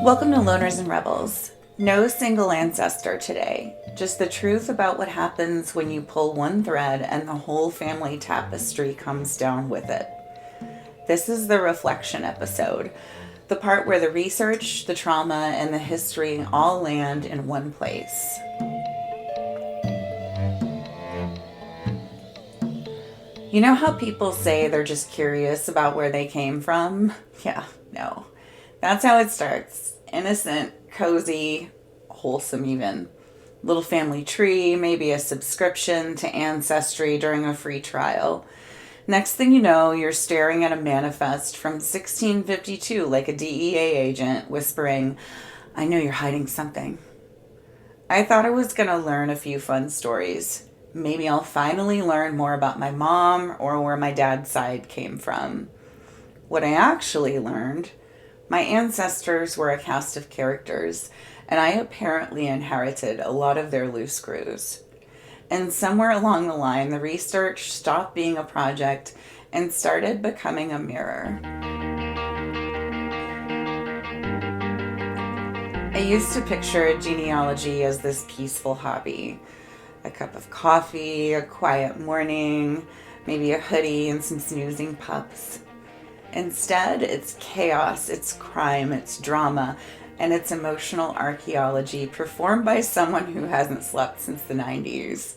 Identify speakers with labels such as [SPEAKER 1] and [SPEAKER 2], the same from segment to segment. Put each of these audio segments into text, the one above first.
[SPEAKER 1] Welcome to Loners and Rebels. No single ancestor today, just the truth about what happens when you pull one thread and the whole family tapestry comes down with it. This is the reflection episode, the part where the research, the trauma, and the history all land in one place. You know how people say they're just curious about where they came from? Yeah, no. That's how it starts. Innocent, cozy, wholesome even. Little family tree, maybe a subscription to Ancestry during a free trial. Next thing you know, you're staring at a manifest from 1652 like a DEA agent whispering, "I know you're hiding something." I thought I was going to learn a few fun stories. Maybe I'll finally learn more about my mom or where my dad's side came from. What I actually learned, my ancestors were a cast of characters, and I apparently inherited a lot of their loose screws. And somewhere along the line, the research stopped being a project and started becoming a mirror. I used to picture genealogy as this peaceful hobby. A cup of coffee, a quiet morning, maybe a hoodie and some snoozing pups. Instead, it's chaos, it's crime, it's drama, and it's emotional archaeology performed by someone who hasn't slept since the 90s,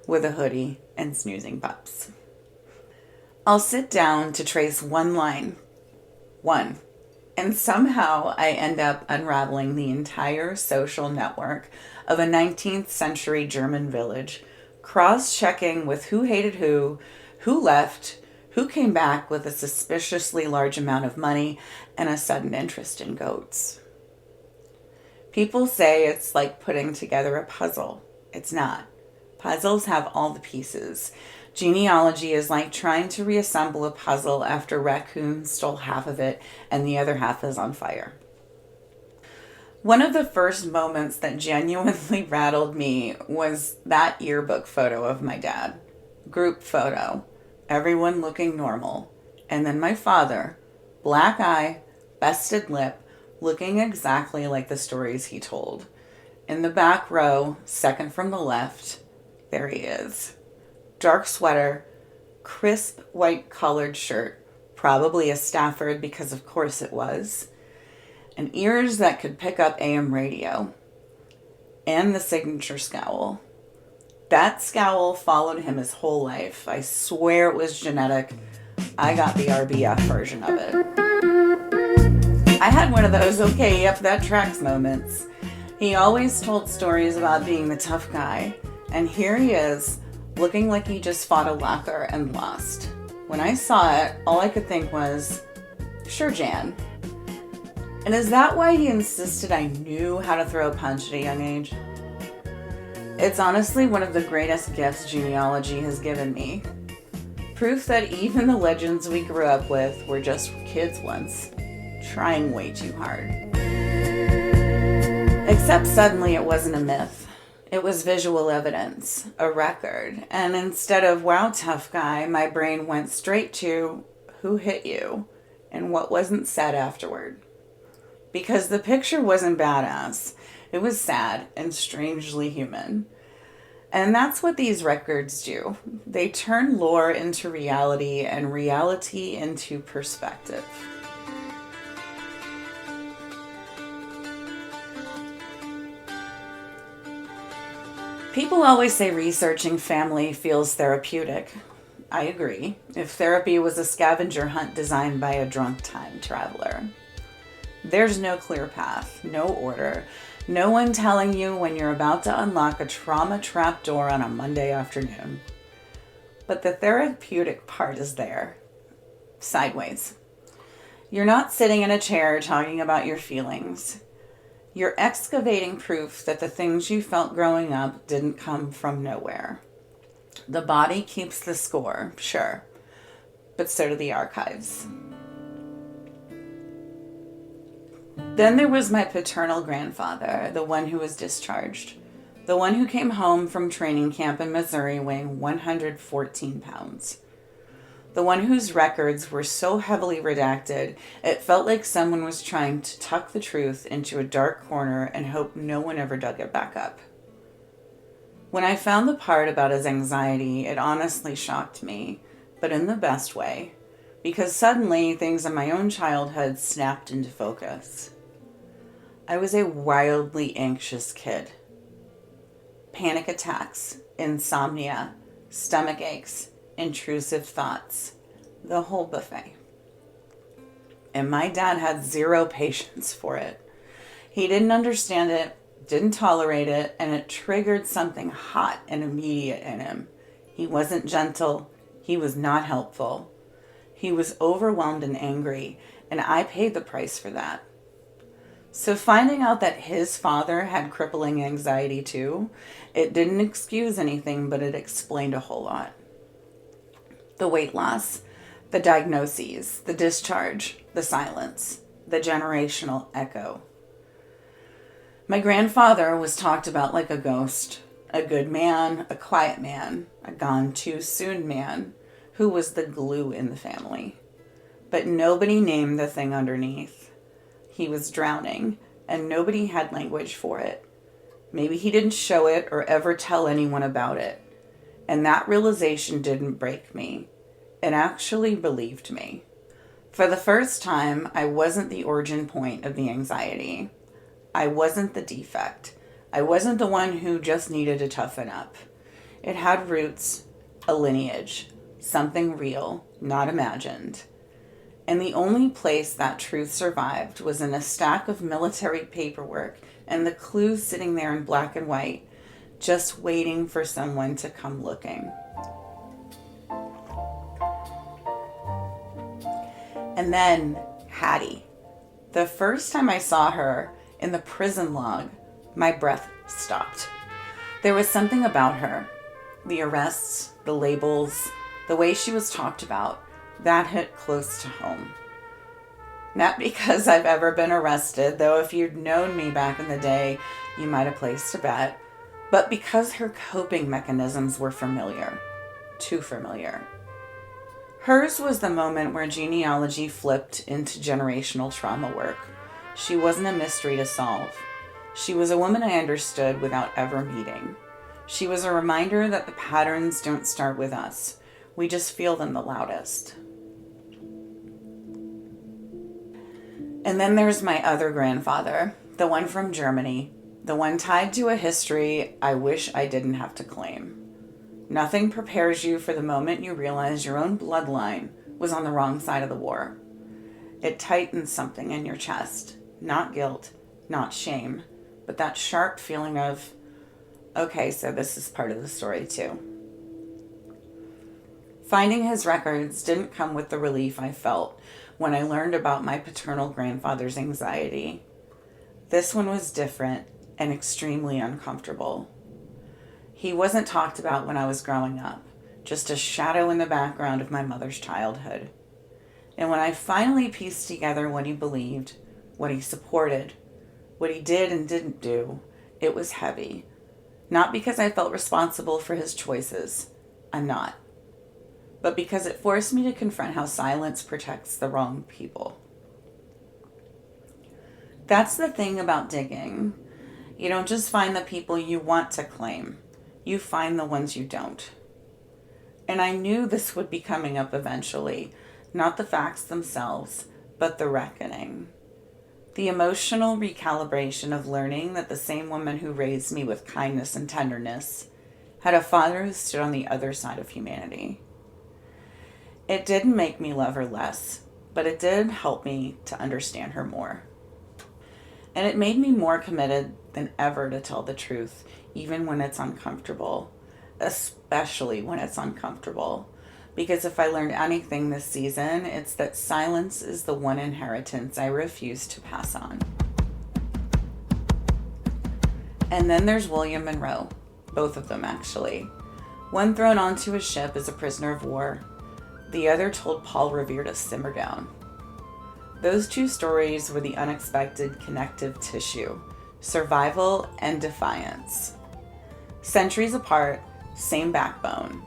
[SPEAKER 1] with a hoodie and snoozing pups. I'll sit down to trace one line, and somehow I end up unraveling the entire social network of a 19th century German village, cross-checking with who hated who left, who came back with a suspiciously large amount of money and a sudden interest in goats. People say it's like putting together a puzzle. It's not. Puzzles have all the pieces. Genealogy is like trying to reassemble a puzzle after raccoons stole half of it and the other half is on fire. One of the first moments that genuinely rattled me was that yearbook photo of my dad. Group photo. Everyone looking normal. And then my father, black eye, busted lip, looking exactly like the stories he told. In the back row, second from the left, there he is. Dark sweater, crisp white collared shirt, probably a Stafford because of course it was, and ears that could pick up AM radio, and the signature scowl. That scowl followed him his whole life. I swear it was genetic. I got the RBF version of it. I had one of those, okay, yep, that tracks moments. He always told stories about being the tough guy, and here he is, looking like he just fought a locker and lost. When I saw it, all I could think was, sure, Jan. And is that why he insisted I knew how to throw a punch at a young age? It's honestly one of the greatest gifts genealogy has given me. Proof that even the legends we grew up with were just kids once, trying way too hard. Except suddenly it wasn't a myth. It was visual evidence, a record, and instead of wow, tough guy, my brain went straight to who hit you and what wasn't said afterward. Because the picture wasn't badass. It was sad and strangely human. And that's what these records do. They turn lore into reality and reality into perspective. People always say researching family feels therapeutic. I agree. If therapy was a scavenger hunt designed by a drunk time traveler. There's no clear path, no order, no one telling you when you're about to unlock a trauma trap door on a Monday afternoon. But the therapeutic part is there. Sideways. You're not sitting in a chair talking about your feelings. You're excavating proof that the things you felt growing up didn't come from nowhere. The body keeps the score, sure, but so do the archives. Then there was my paternal grandfather, the one who was discharged, the one who came home from training camp in Missouri weighing 114 pounds. The one whose records were so heavily redacted, it felt like someone was trying to tuck the truth into a dark corner and hope no one ever dug it back up. When I found the part about his anxiety, it honestly shocked me, but in the best way, because suddenly things in my own childhood snapped into focus. I was a wildly anxious kid. Panic attacks, insomnia, stomach aches, intrusive thoughts, the whole buffet. And my dad had zero patience for it. He didn't understand it, didn't tolerate it, and it triggered something hot and immediate in him. He wasn't gentle. He was not helpful. He was overwhelmed and angry, and I paid the price for that. So finding out that his father had crippling anxiety too, it didn't excuse anything, but it explained a whole lot. The weight loss, the diagnoses, the discharge, the silence, the generational echo. My grandfather was talked about like a ghost, a good man, a quiet man, a gone too soon man, who was the glue in the family. But nobody named the thing underneath. He was drowning, and nobody had language for it. Maybe he didn't show it or ever tell anyone about it. And that realization didn't break me. It actually relieved me. For the first time, I wasn't the origin point of the anxiety. I wasn't the defect. I wasn't the one who just needed to toughen up. It had roots, a lineage, something real, not imagined. And the only place that truth survived was in a stack of military paperwork and the clues sitting there in black and white, just waiting for someone to come looking. And then Hattie. The first time I saw her in the prison log, my breath stopped. There was something about her. The arrests, the labels, the way she was talked about, that hit close to home. Not because I've ever been arrested, though if you'd known me back in the day, you might have placed a bet, but because her coping mechanisms were familiar. Too familiar. Hers was the moment where genealogy flipped into generational trauma work. She wasn't a mystery to solve. She was a woman I understood without ever meeting. She was a reminder that the patterns don't start with us. We just feel them the loudest. And then there's my other grandfather, the one from Germany, the one tied to a history I wish I didn't have to claim. Nothing prepares you for the moment you realize your own bloodline was on the wrong side of the war. It tightens something in your chest. Not guilt, not shame, but that sharp feeling of, okay, so this is part of the story too. Finding his records didn't come with the relief I felt when I learned about my paternal grandfather's anxiety. This one was different and extremely uncomfortable. He wasn't talked about when I was growing up, just a shadow in the background of my mother's childhood. And when I finally pieced together what he believed, what he supported, what he did and didn't do, it was heavy. Not because I felt responsible for his choices. I'm not. But because it forced me to confront how silence protects the wrong people. That's the thing about digging. You don't just find the people you want to claim. You find the ones you don't. And I knew this would be coming up eventually. Not the facts themselves, but the reckoning. The emotional recalibration of learning that the same woman who raised me with kindness and tenderness had a father who stood on the other side of humanity. It didn't make me love her less, but it did help me to understand her more. And it made me more committed than ever to tell the truth, even when it's uncomfortable, especially when it's uncomfortable. Because if I learned anything this season, it's that silence is the one inheritance I refuse to pass on. And then there's William Monroe, both of them actually. One thrown onto a ship as a prisoner of war, the other told Paul Revere to simmer down. Those two stories were the unexpected connective tissue, survival and defiance. Centuries apart, same backbone.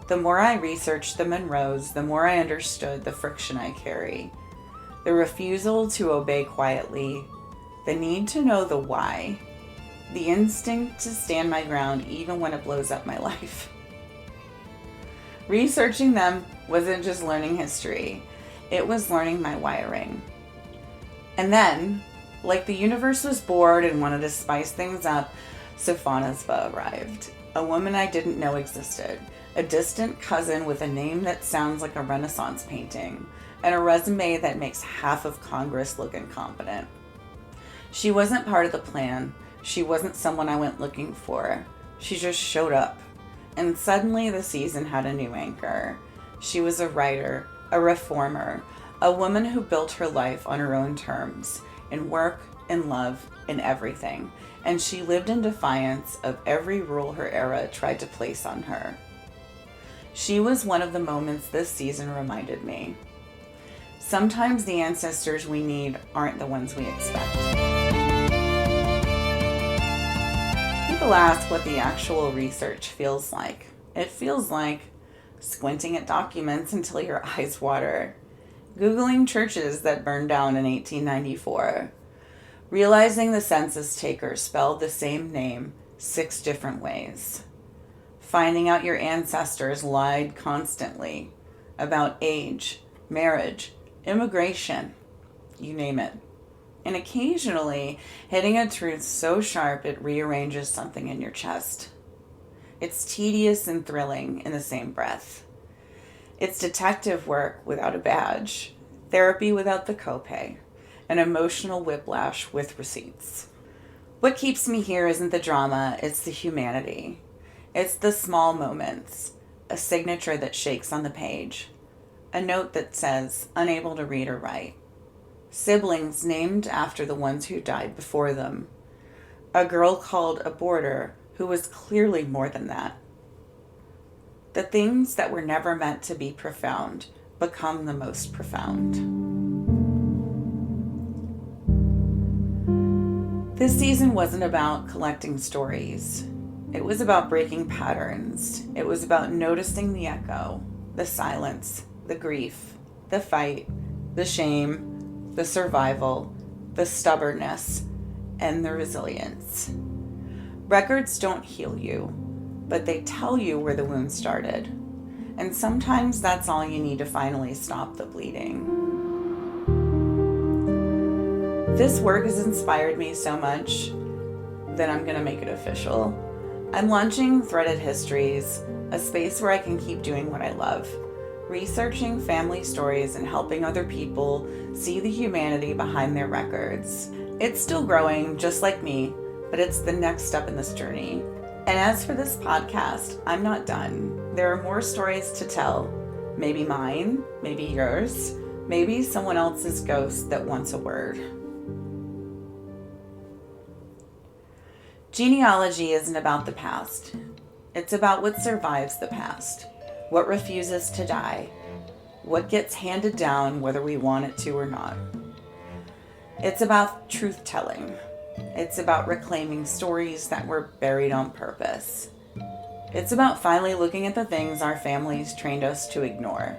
[SPEAKER 1] The more I researched the Monroes, the more I understood the friction I carry. The refusal to obey quietly, the need to know the why, the instinct to stand my ground even when it blows up my life. Researching them wasn't just learning history, it was learning my wiring. And then, like the universe was bored and wanted to spice things up, Stefanisba arrived, a woman I didn't know existed, a distant cousin with a name that sounds like a Renaissance painting, and a resume that makes half of Congress look incompetent. She wasn't part of the plan. She wasn't someone I went looking for. She just showed up. And suddenly the season had a new anchor. She was a writer, a reformer, a woman who built her life on her own terms, in work, in love, in everything. And she lived in defiance of every rule her era tried to place on her. She was one of the moments this season reminded me. Sometimes the ancestors we need aren't the ones we expect. People ask what the actual research feels like. It feels like squinting at documents until your eyes water, Googling churches that burned down in 1894, realizing the census taker spelled the same name 6 different ways, finding out your ancestors lied constantly about age, marriage, immigration, you name it. And occasionally hitting a truth so sharp it rearranges something in your chest. It's tedious and thrilling in the same breath. It's detective work without a badge, therapy without the copay, an emotional whiplash with receipts. What keeps me here isn't the drama, it's the humanity. It's the small moments, a signature that shakes on the page, a note that says, unable to read or write, siblings named after the ones who died before them, a girl called a boarder who was clearly more than that. The things that were never meant to be profound become the most profound. This season wasn't about collecting stories. It was about breaking patterns. It was about noticing the echo, the silence, the grief, the fight, the shame, the survival, the stubbornness, and the resilience. Records don't heal you, but they tell you where the wound started. And sometimes that's all you need to finally stop the bleeding. This work has inspired me so much that I'm going to make it official. I'm launching Threaded Histories, a space where I can keep doing what I love, researching family stories and helping other people see the humanity behind their records. It's still growing, just like me, but it's the next step in this journey. And as for this podcast, I'm not done. There are more stories to tell. Maybe mine, maybe yours, maybe someone else's ghost that wants a word. Genealogy isn't about the past. It's about what survives the past, what refuses to die, what gets handed down whether we want it to or not. It's about truth-telling. It's about reclaiming stories that were buried on purpose. It's about finally looking at the things our families trained us to ignore.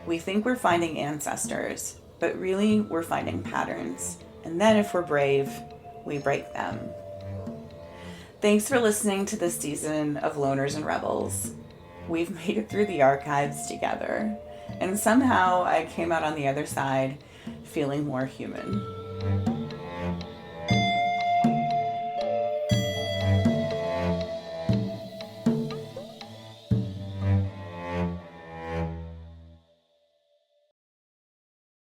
[SPEAKER 1] We think we're finding ancestors, but really we're finding patterns. And then if we're brave, we break them. Thanks for listening to this season of Loners and Rebels. We've made it through the archives together, and somehow I came out on the other side feeling more human.